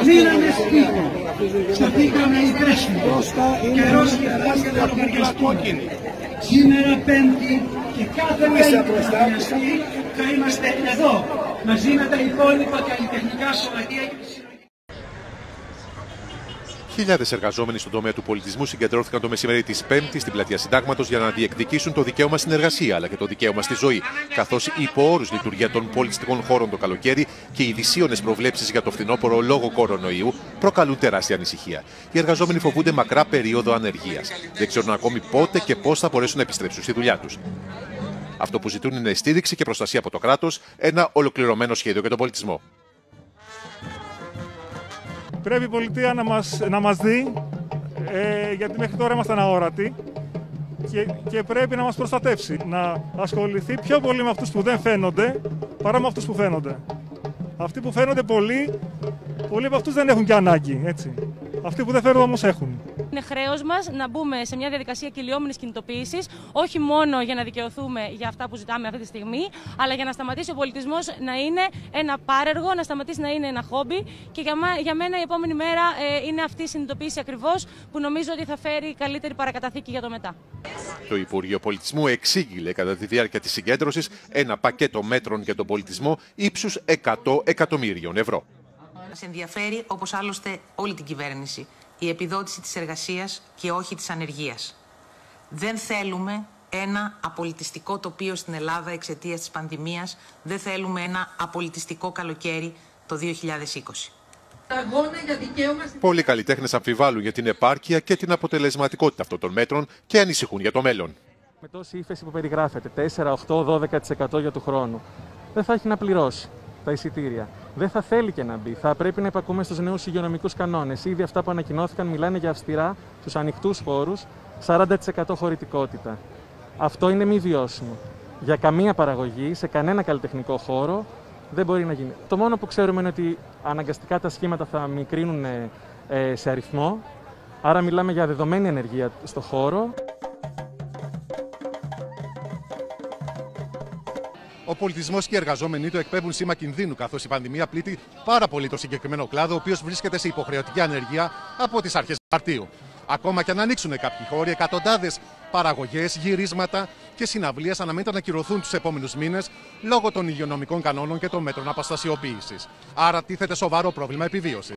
Μείναμε σπίτι. Ξαφήκαμε οι πρέσβοι. Καιρός για τα λογαριασμό. Σήμερα Πέμπτη και κάθε μέρα που θα χρειαστεί θα είμαστε εδώ μαζί με τα υπόλοιπα καλλιτεχνικά σωματεία και τη συλλογή. Χιλιάδες εργαζόμενοι στον τομέα του πολιτισμού συγκεντρώθηκαν το μεσημέρι της Πέμπτης στην πλατεία Συντάγματος για να διεκδικήσουν το δικαίωμα στην εργασία αλλά και το δικαίωμα στη ζωή. Καθώς η υπό όρους λειτουργία των πολιτιστικών χώρων το καλοκαίρι και οι δυσίωνες προβλέψεις για το φθινόπωρο λόγω κορονοϊού προκαλούν τεράστια ανησυχία. Οι εργαζόμενοι φοβούνται μακρά περίοδο ανεργίας. Δεν ξέρουν ακόμη πότε και πώς θα μπορέσουν να επιστρέψουν στη δουλειά τους. Αυτό που ζητούν είναι στήριξη και προστασία από το κράτος, ένα ολοκληρωμένο σχέδιο για τον πολιτισμό. Πρέπει η πολιτεία να μας δει, γιατί μέχρι τώρα ήμασταν αόρατοι και πρέπει να μας προστατεύσει. Να ασχοληθεί πιο πολύ με αυτούς που δεν φαίνονται, παρά με αυτούς που φαίνονται. Αυτοί που φαίνονται πολλοί από αυτούς δεν έχουν και ανάγκη, έτσι. Αυτοί που δεν φαίνονται όμως έχουν. Είναι χρέος μας να μπούμε σε μια διαδικασία κυλιόμενης κινητοποίησης, όχι μόνο για να δικαιωθούμε για αυτά που ζητάμε αυτή τη στιγμή, αλλά για να σταματήσει ο πολιτισμός να είναι ένα πάρεργο, να σταματήσει να είναι ένα χόμπι. Και για μένα η επόμενη μέρα είναι αυτή η συνειδητοποίηση ακριβώς που νομίζω ότι θα φέρει καλύτερη παρακαταθήκη για το μετά. Το Υπουργείο Πολιτισμού εξήγηλε κατά τη διάρκεια της συγκέντρωσης ένα πακέτο μέτρων για τον πολιτισμό ύψους 100 εκατομμύριων ευρώ. Μας ενδιαφέρει, όπως άλλωστε όλη την κυβέρνηση, η επιδότηση της εργασίας και όχι της ανεργίας. Δεν θέλουμε ένα απολυτιστικό τοπίο στην Ελλάδα εξαιτίας της πανδημίας. Δεν θέλουμε ένα απολυτιστικό καλοκαίρι το 2020. Πολλοί καλλιτέχνες αμφιβάλλουν για την επάρκεια και την αποτελεσματικότητα αυτών των μέτρων και ανησυχούν για το μέλλον. Με τόση ύφεση που περιγράφεται, 4, 8, 12% για του χρόνου, δεν θα έχει να πληρώσει τα εισιτήρια. Δεν θα θέλει και να μπει. Θα πρέπει να υπακούμε στους νέους υγειονομικούς κανόνες. Ήδη αυτά που ανακοινώθηκαν μιλάνε για αυστηρά στους ανοιχτούς χώρους, 40% χωρητικότητα. Αυτό είναι μη βιώσιμο. Για καμία παραγωγή, σε κανένα καλλιτεχνικό χώρο, δεν μπορεί να γίνει. Το μόνο που ξέρουμε είναι ότι αναγκαστικά τα σχήματα θα μικρύνουν σε αριθμό. Άρα μιλάμε για δεδομένη ενεργεία στο χώρο. Ο πολιτισμός και οι εργαζόμενοι του εκπέμπουν σήμα κινδύνου, καθώς η πανδημία πλήττει πάρα πολύ το συγκεκριμένο κλάδο, ο οποίος βρίσκεται σε υποχρεωτική ανεργία από τις αρχές Μαρτίου. Ακόμα και αν ανοίξουν κάποιοι χώροι, εκατοντάδες παραγωγές, γυρίσματα και συναυλίες αναμένεται να ακυρωθούν τους επόμενους μήνες λόγω των υγειονομικών κανόνων και των μέτρων αποστασιοποίησης. Άρα τίθεται σοβαρό πρόβλημα επιβίωσης.